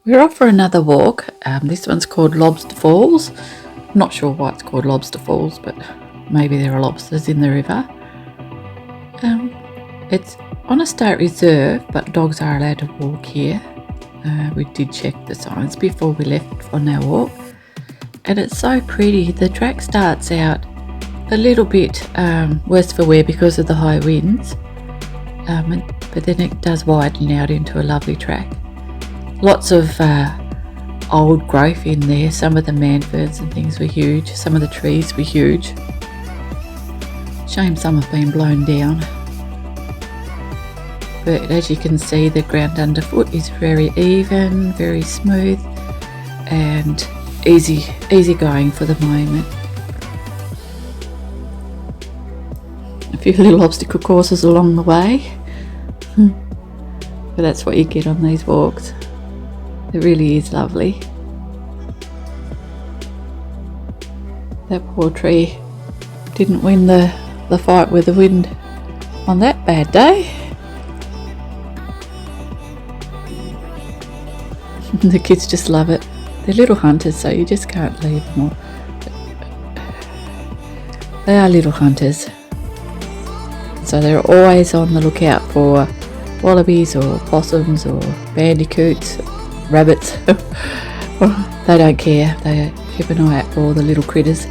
We're off for another walk. This one's called Lobster Falls. I'm not sure why it's called Lobster Falls, but maybe there are lobsters in the river. It's on a state reserve, but dogs are allowed to walk here. We did check the signs before we left on our walk. And it's so pretty. The track starts out a little bit worse for wear because of the high winds, but then it does widen out into a lovely track. Lots of old growth in there. Some of the manferns and things were huge. Some of the trees were huge. Shame some have been blown down. But as you can see, the ground underfoot is very even, very smooth, and easy going for the moment. A few little obstacle courses along the way. But that's what you get on these walks. It really is lovely. That poor tree didn't win the fight with the wind on that bad day. The kids just love it. They're little hunters, so you just can't leave them all. They are little hunters, so they're always on the lookout for wallabies or possums or bandicoots, rabbits. They don't care. They keep an eye out for all the little critters.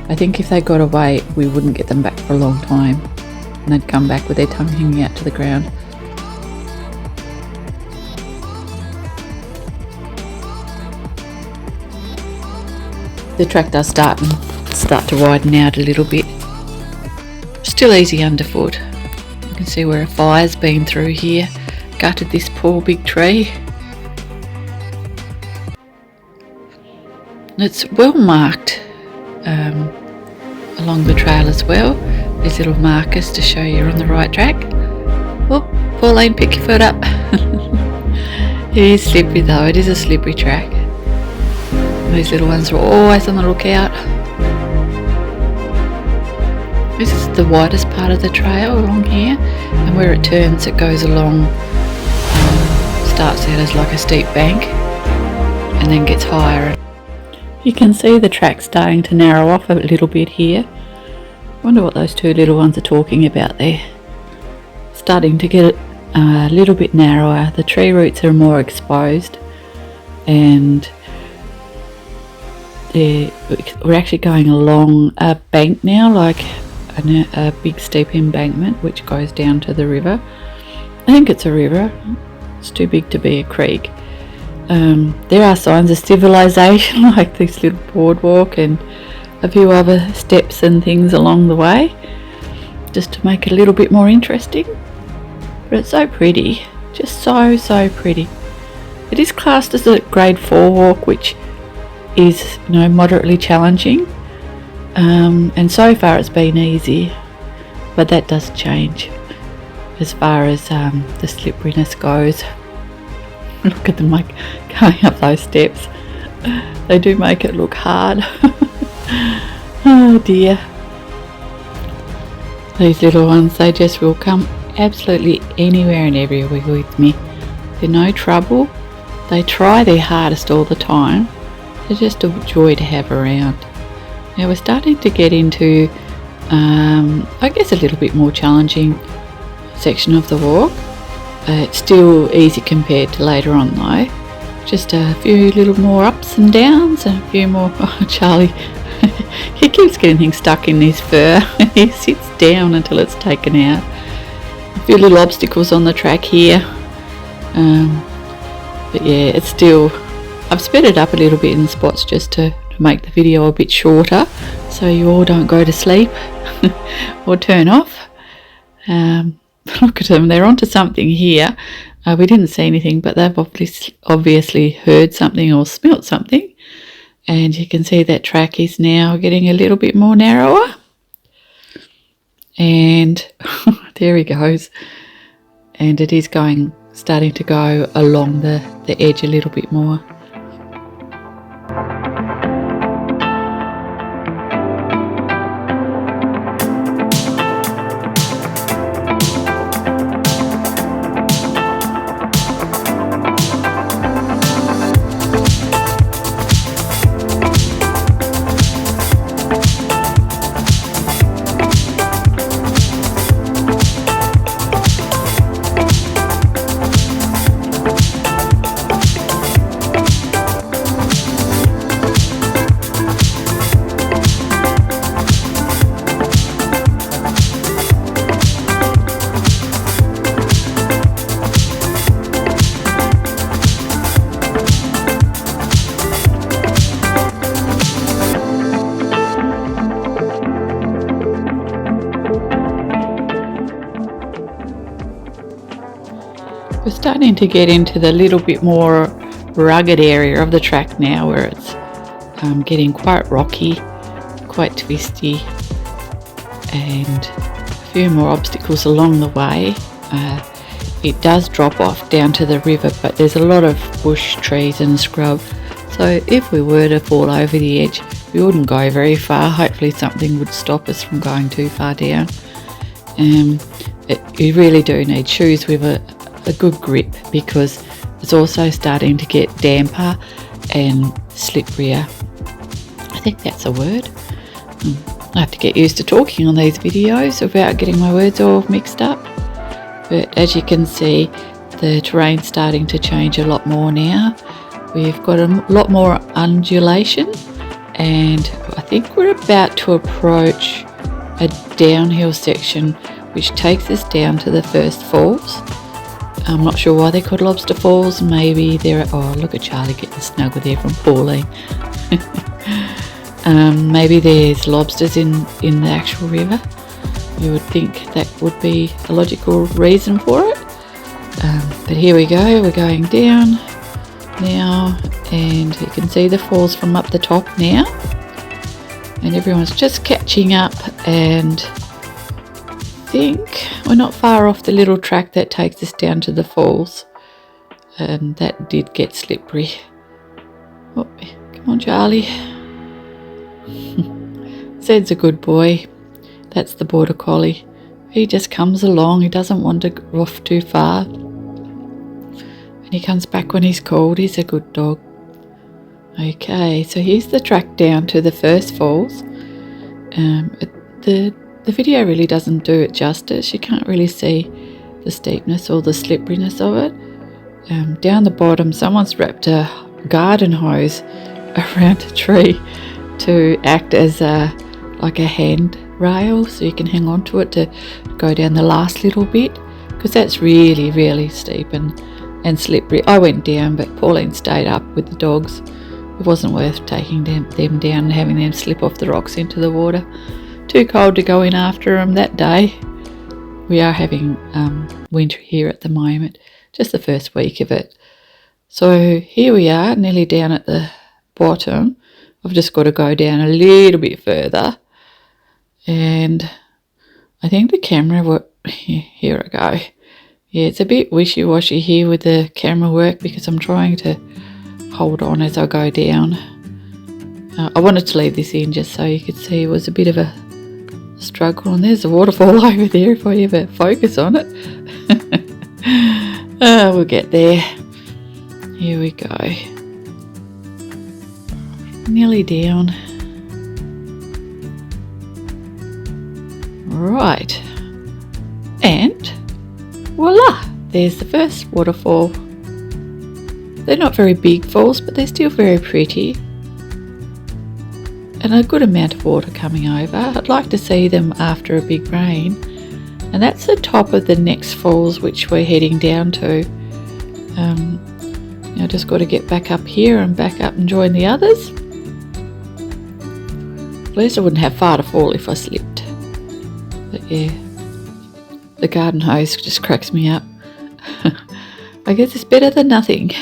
I think if they got away, we wouldn't get them back for a long time, and they'd come back with their tongue hanging out to the ground. The track does start to widen out a little bit. Still easy underfoot. You can see where a fire's been through here, gutted this poor big tree. And it's well marked along the trail as well. There's little markers to show you're on the right track. Oh, Pauline, pick your foot up. It is slippery though, it is a slippery track. These little ones are always on the lookout. This is the widest part of the trail along here, and where it turns it goes along, starts out as like a steep bank and then gets higher. You can see the track starting to narrow off a little bit here. I wonder what those two little ones are talking about there. Starting to get a little bit narrower. The tree roots are more exposed, and we're actually going along a bank now, like a big steep embankment which goes down to the river. I think it's a river. It's too big to be a creek. There are signs of civilization, like this little boardwalk and a few other steps and things along the way, just to make it a little bit more interesting. But it's so pretty, just so pretty. It is classed as a grade 4 walk, which is, moderately challenging, and so far it's been easy, but that does change as far as the slipperiness goes. Look at them, like, going up those steps. They do make it look hard. Oh dear. These little ones, they just will come absolutely anywhere and everywhere with me. They're no trouble. They try their hardest all the time. They're just a joy to have around. Now we're starting to get into, I guess, a little bit more challenging section of the walk. It's still easy compared to later on though. Just a few little more ups and downs and a few more. Oh, Charlie, he keeps getting things stuck in his fur. He sits down until it's taken out. A few little obstacles on the track here. But yeah, it's still, I've sped it up a little bit in spots just to make the video a bit shorter, so you all don't go to sleep or turn off. Look at them, they're onto something here. We didn't see anything, but they've obviously heard something or smelt something. And you can see that track is now getting a little bit more narrower. And there he goes. And it is starting to go along the edge a little bit more. We're starting to get into the little bit more rugged area of the track now, where it's getting quite rocky, quite twisty, and a few more obstacles along the way. It does drop off down to the river, but there's a lot of bush, trees and scrub, so if we were to fall over the edge we wouldn't go very far. Hopefully something would stop us from going too far down. You really do need shoes with a good grip, because it's also starting to get damper and slipperier. I think that's a word. I have to get used to talking on these videos without getting my words all mixed up. But as you can see, the terrain's starting to change a lot more now. We've got a lot more undulation, and I think we're about to approach a downhill section which takes us down to the first falls. I'm not sure why they're called Lobster Falls. Maybe they're... oh, look at Charlie getting snuggled there from Pauline. Maybe there's lobsters in the actual river. You would think that would be a logical reason for it. But here we go, we're going down now, and you can see the falls from up the top now. And everyone's just catching up, and I think we're not far off the little track that takes us down to the falls. And that did get slippery. Oh, come on, Charlie. Zed's a good boy. That's the border collie. He just comes along. He doesn't want to go off too far. And he comes back when he's called. He's a good dog. Okay, so here's the track down to the first falls. The video really doesn't do it justice. You can't really see the steepness or the slipperiness of it. Down the bottom, someone's wrapped a garden hose around a tree to act as like a hand rail, so you can hang on to it to go down the last little bit, because that's really, really steep and slippery. I went down, but Pauline stayed up with the dogs. It wasn't worth taking them down and having them slip off the rocks into the water. Too cold to go in after them that day. We are having winter here at the moment, just the first week of it. So here we are, nearly down at the bottom. I've just got to go down a little bit further, and I think the camera here I go. Yeah, it's a bit wishy-washy here with the camera work, because I'm trying to hold on as I go down. I wanted to leave this in just so you could see it was a bit of a struggle. And there's a waterfall over there if I ever focus on it. We'll get there. Here we go. Nearly down. Right. And voila! There's the first waterfall. They're not very big falls, but they're still very pretty. And a good amount of water coming over. I'd like to see them after a big rain. And that's the top of the next falls which we're heading down to. I just got to get back up here and back up and join the others. At least I wouldn't have far to fall if I slipped. But yeah, the garden hose just cracks me up. I guess it's better than nothing.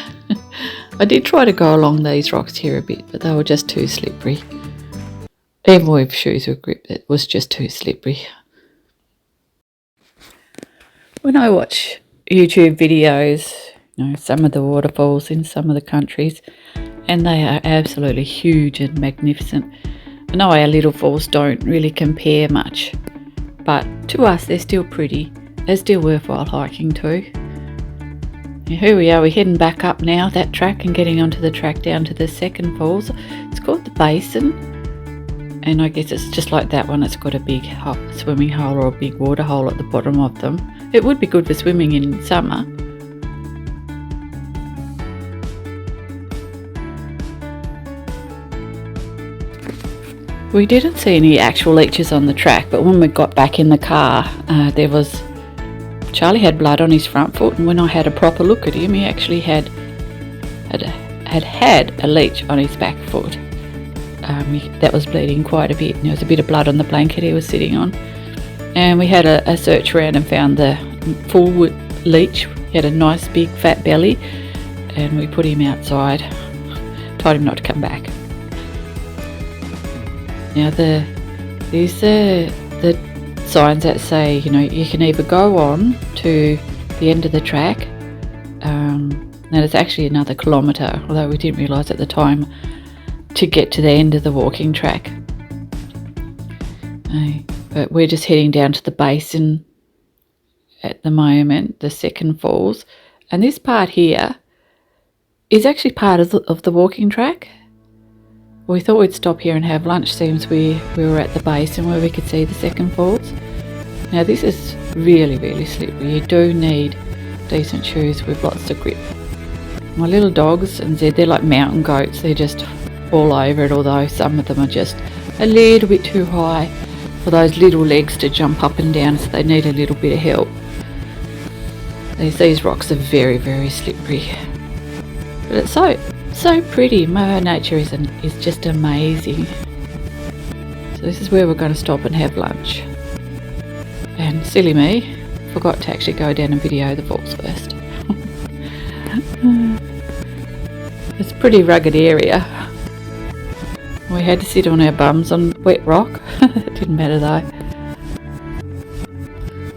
I did try to go along these rocks here a bit, but they were just too slippery. Even with shoes with grip, it was just too slippery. When I watch YouTube videos, some of the waterfalls in some of the countries, and they are absolutely huge and magnificent. I know our little falls don't really compare much, but to us they're still pretty. They're still worthwhile hiking to. Here we are, we're heading back up now that track and getting onto the track down to the second falls. It's called the Basin, and I guess it's just like that one. It's got a big swimming hole or a big water hole at the bottom of them. It would be good for swimming in summer. We didn't see any actual leeches on the track, but when we got back in the car, Charlie had blood on his front foot, and when I had a proper look at him, he actually had a leech on his back foot. That was bleeding quite a bit, and there was a bit of blood on the blanket he was sitting on. And we had a search around and found the full leech He had a nice big fat belly, and we put him outside. Told him not to come back. Now these are the signs that say, you know, you can either go on to the end of the track. Now it's actually another kilometre, although we didn't realise at the time, to get to the end of the walking track. But we're just heading down to the basin at the moment, the second falls, and this part here is actually part of the walking track. We thought we'd stop here and have lunch, seems we were at the basin where we could see the second falls. Now this is really, really slippery. You do need decent shoes with lots of grip. My little dogs, and they're like mountain goats, they're just all over it, although some of them are just a little bit too high for those little legs to jump up and down, so they need a little bit of help. These rocks are very, very slippery, but it's so pretty. Mother Nature is just amazing. So this is where we're going to stop and have lunch. And silly me, forgot to actually go down and video the falls first. It's a pretty rugged area. We had to sit on our bums on wet rock. It didn't matter though.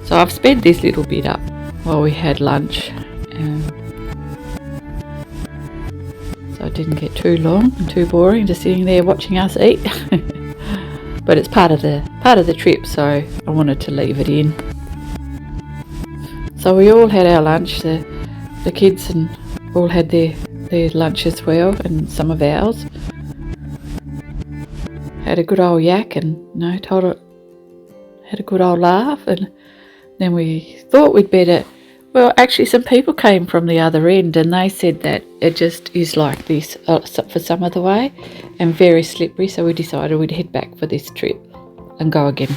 So I've sped this little bit up while we had lunch, so it didn't get too long and too boring just sitting there watching us eat. But it's part of the trip, so I wanted to leave it in. So we all had our lunch. The kids and all had their lunch as well, and some of ours. Had a good old yak, and had a good old laugh, and then we thought we'd better. Well, actually, some people came from the other end, and they said that it just is like this for some of the way, and very slippery. So we decided we'd head back for this trip and go again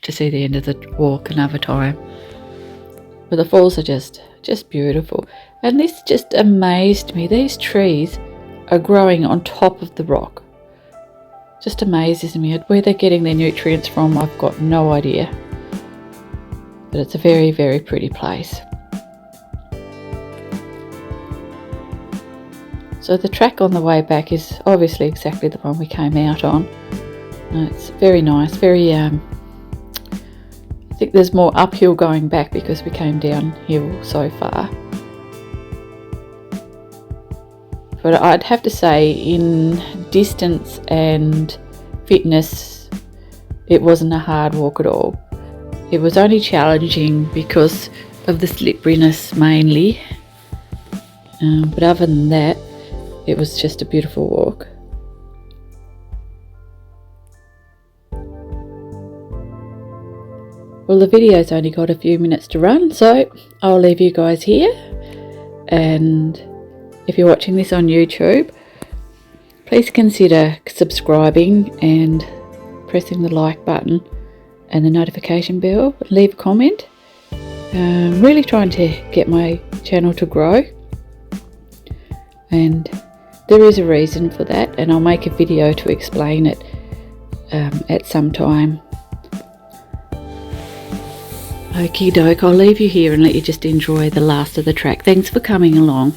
to see the end of the walk another time. But the falls are just beautiful, and this just amazed me. These trees are growing on top of the rock. Just amazes me. Where they're getting their nutrients from, I've got no idea. But it's a very, very pretty place. So the track on the way back is obviously exactly the one we came out on. It's very nice, very I think there's more uphill going back because we came downhill so far. But I'd have to say, in distance and fitness, it wasn't a hard walk at all. It was only challenging because of the slipperiness mainly. But other than that, it was just a beautiful walk. Well, the video's only got a few minutes to run, so I'll leave you guys here. And if you're watching this on YouTube, please consider subscribing and pressing the like button and the notification bell. Leave a comment. I'm really trying to get my channel to grow, and there is a reason for that, and I'll make a video to explain it at some time. Okie doke, I'll leave you here and let you just enjoy the last of the track. Thanks for coming along.